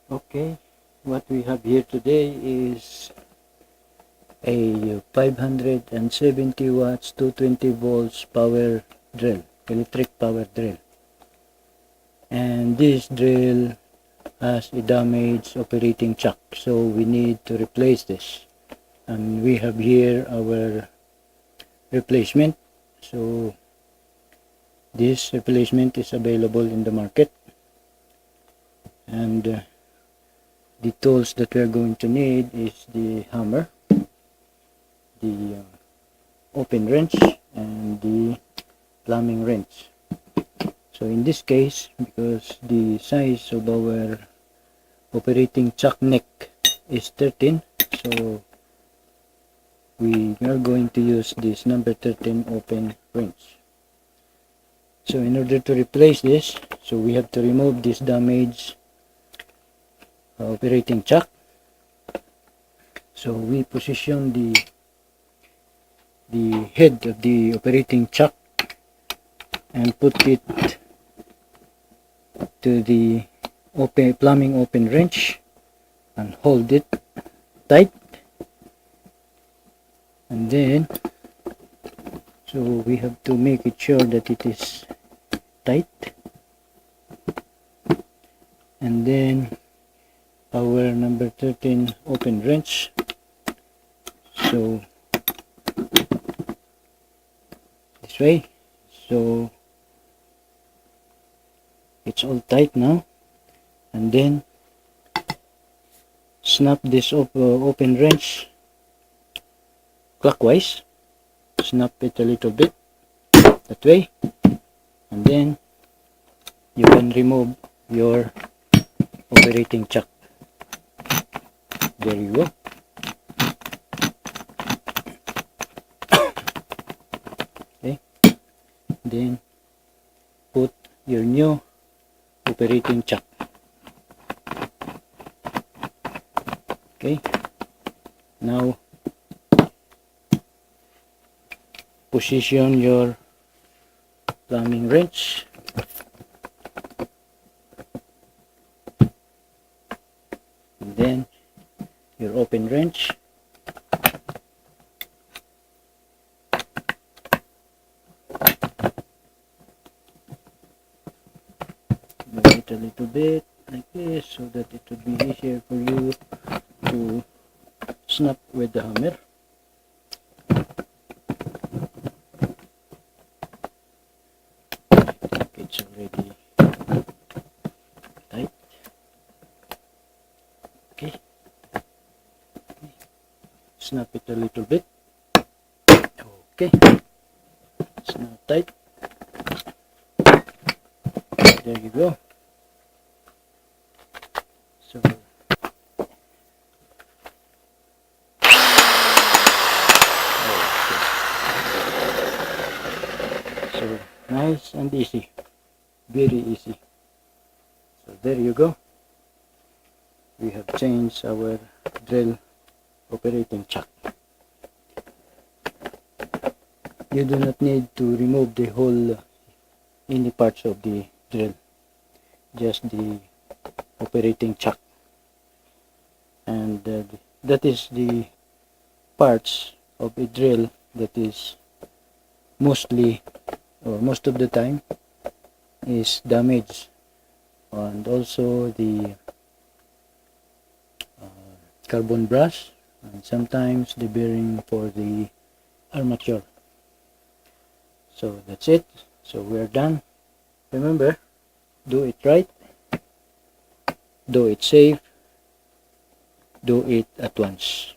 Okay, what we have here today is a 570 watts 220 volts power drill, electric power drill. And this drill has a damaged operating chuck, so we need to replace this. And we have here our replacement. So this replacement is available in the market. And the tools that we're going to need is the hammer, the open wrench, and the plumbing wrench. So in this case, because the size of our operating chuck neck is 13, so we are going to use this number 13 open wrench. So in order to replace this, so we have to remove this damaged operating chuck. So we position the head of the operating chuck and put it to the plumbing open wrench and hold it tight. And then, so we have to make it sure that it is tight. And then our number 13 open wrench. So this way. So it's all tight now. And then snap this open wrench clockwise. Snap it a little bit that way. And then you can remove your operating chuck. There you go. Okay. Then put your new operating chuck. Okay. Now position your plumbing wrench. And then your open wrench. Move it a little bit like this so that it would be easier for you to snap with the hammer. I think it's already tight. Okay. Snap it a little bit. Okay. It's now tight. There you go. So nice and easy, very easy. So there you go. We have changed our drill operating chuck. You do not need to remove the whole any parts of the drill, just the operating chuck. And that is the parts of a drill that is mostly or most of the time is damaged, and also the carbon brass and sometimes the bearing for the armature. So that's it. So we're done. Remember, do it right, do it safe, do it at once.